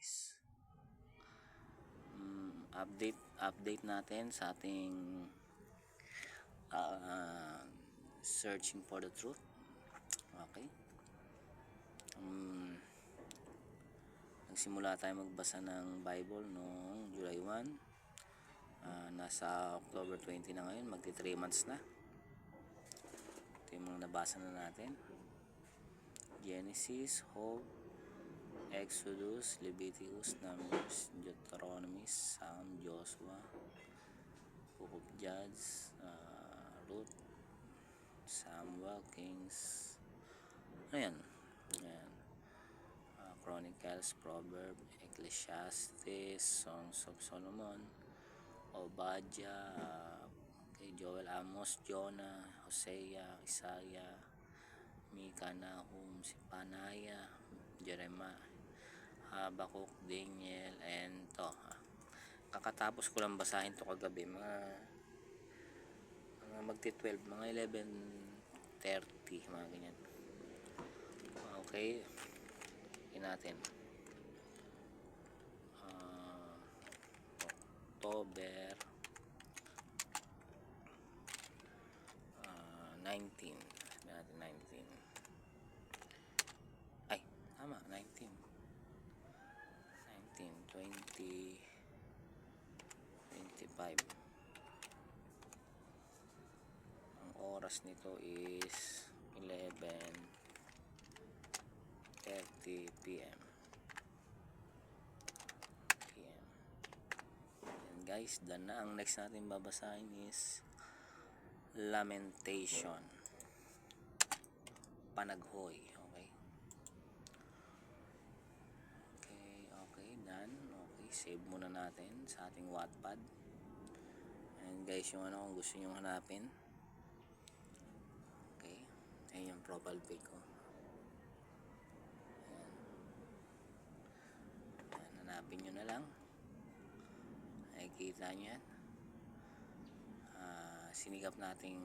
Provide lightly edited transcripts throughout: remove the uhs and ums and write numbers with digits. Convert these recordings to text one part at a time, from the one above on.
guys. Update natin sa ating searching for the truth. Okay. Nagsimula tayo magbasa ng Bible noong July 1. Nasa October 20 na ngayon, magti 3 months na. Ito yung mga nabasa na natin: Genesis, Job, Exodus, Leviticus, Numbers, Deuteronomy, Psalm, Joshua, Book of Judges, Ruth, Samuel, Kings, ayan, Chronicles, Proverbs, Ecclesiastes, Songs of Solomon, Obadiah, Joel, Amos, Jonah, Hosea, Isaiah, Micah, Nahum, Zephaniah, Jeremiah, Habakkuk, Daniel, and to. Kakatapos ko lang basahin to kagabi, mga magti 12, mga 11:30, mga ganyan. Okay, yun natin. October 19, 19. Ay, tama, 19, 20, 25. Ang oras nito is 11:30 PM. Yan guys, done na. Ang next natin babasahin is Lamentation, Panaghoy. Okay, done. Okay, save muna natin sa ating Wattpad. And guys, yung kung gusto nyo hanapin, okay, ayun yung profile pic ko. Ayan, hanapin nyo na lang, nakikita nyo yan. Sinigap nating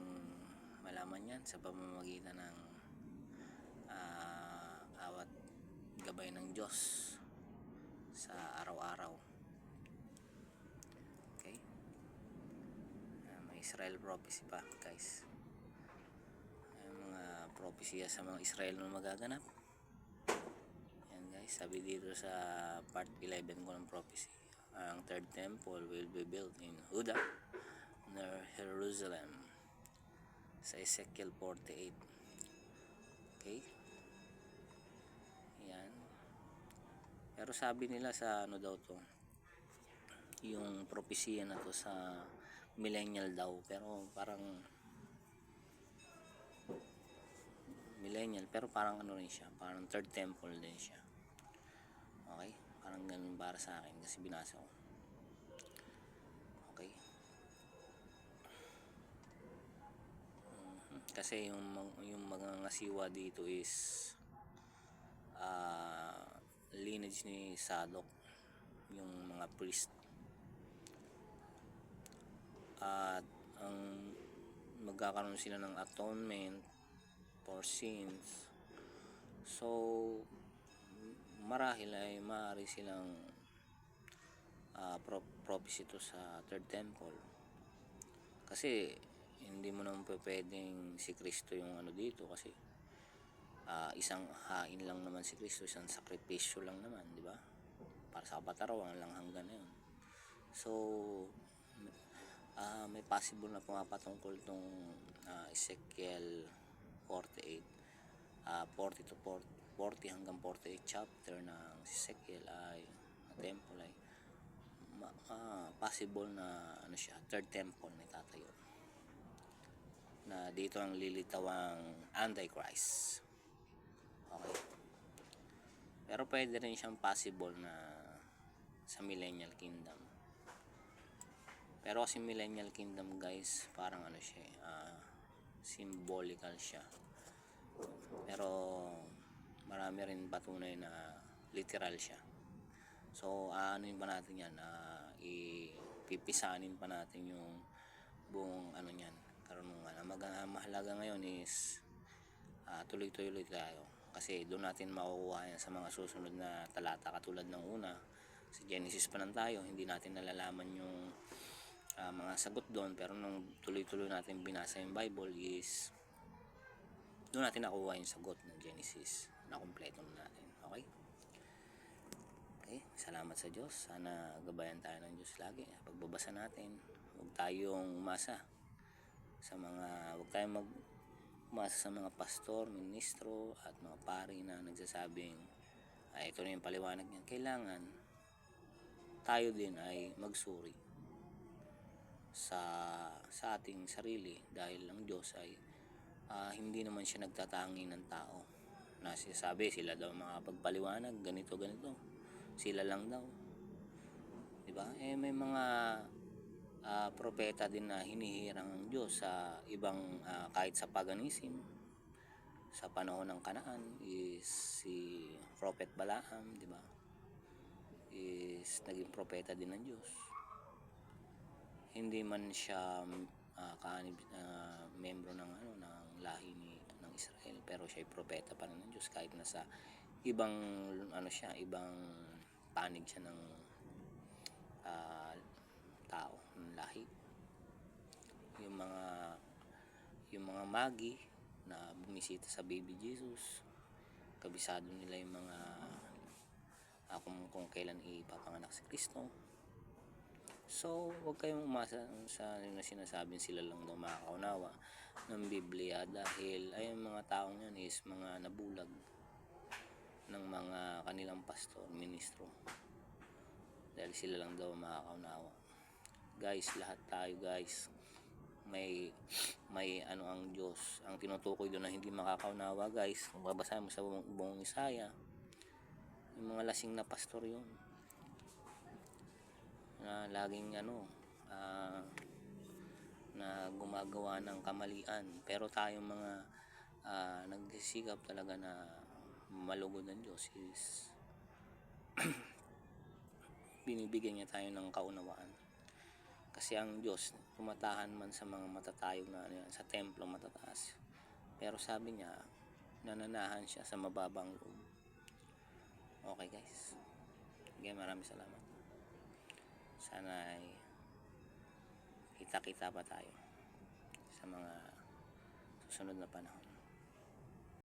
malaman yan sa pamamagitan ng awat gabay ng Diyos sa araw-araw. Okay, may Israel prophecy pa guys, mga propesya sa mga Israel na magaganap. Yan guys, sabi dito sa part 11 ko ng prophecy, ang third temple will be built in Judah near Jerusalem, sa Ezekiel 48. Okay, yan. Pero sabi nila sa ano daw to, yung propesya na to sa millennial daw, pero parang millennial, pero parang ano rin siya, parang third temple din siya. Okay, parang ganun para sa akin kasi binasa ko. Okay, kasi yung mga ngasiwa dito is lineage ni Sadok, yung mga priest, at ang magkakaroon sila ng atonement for sins. So marahil ay maaari silang prophecy to sa third temple, kasi hindi mo naman pwedeng si Kristo yung ano dito, kasi isang hain lang naman si Kristo, isang sakripisyo lang naman, di ba? Para sa kapatarawan lang hanggang na yun. So may possible na pumapatungkol tong Ezekiel 48, 40 to 40 hanggang 48 chapter ng Ezekiel ay temple ay possible na ano siya, third temple na itatayo, na dito ang lilitawang Antichrist. Okay, pero pwede rin siyang possible na sa millennial kingdom. Pero kasi millennial kingdom guys, parang ano siya, symbolical siya, pero marami rin patunay na literal siya. So ano pa natin yan, ipipisanin pa natin yung buong ano niyan, karunungan. Ang mahalaga ngayon is tuloy-tuloy tayo kasi doon natin makukuha yan sa mga susunod na talata. Katulad ng una, sa Genesis pa lang tayo, hindi natin nalalaman yung mga sagot doon, pero nung tuloy-tuloy natin binasa yung Bible is doon natin nakuha yung sagot ng Genesis na kumpleto na natin. Okay? Okay, salamat sa Diyos. Sana gabayan tayo ng Diyos lagi sa pagbabasa natin. Huwag tayong huwag tayong umasa sa mga pastor, ministro at mga pari na nagsasabing ay ito na yung paliwanag niyan. Kailangan tayo din ay magsuri sa ating sarili, dahil ang Diyos ay hindi naman siya nagtatangi ng tao na sinasabi sila daw makapagpaliwanag ganito sila lang daw, di ba? May mga propeta din na hinihirang ang Diyos sa ibang kahit sa paganism. Sa panahon ng Kanaan is si Prophet Balaam, di ba? Is naging propeta din ng Diyos. Hindi man siya membro ng lahi ng Israel, pero siya ay propeta pa rin ng Diyos kahit nasa ibang ibang panig siya ng tao ng lahi. Yung mga magi na bumisita sa baby Jesus, kabisado nila yung mga kung kailan ipapanganak si Kristo. So huwag kayong umasa sa sinasabing sila lang daw makakaunawa ng Biblia, dahil ay mga taong yan is mga nabulag ng mga kanilang pastor, ministro, dahil sila lang daw makakaunawa. Guys, lahat tayo guys may ang Diyos ang tinutukoy doon na hindi makakaunawa. Guys, kung babasahin mo sa buong Isaya, yung mga lasing na pastor yun na laging na gumagawa ng kamalian, pero tayong mga nagsisikap talaga na malugod ng Diyos is binibigyan niya tayo ng kaunawaan. Kasi ang Diyos tumatahan man sa mga matatayog na sa templo matataas, pero sabi niya nananahan siya sa mababang loob. Okay guys, again maraming salamat. Sana ay kita-kita pa tayo sa mga susunod na panahon.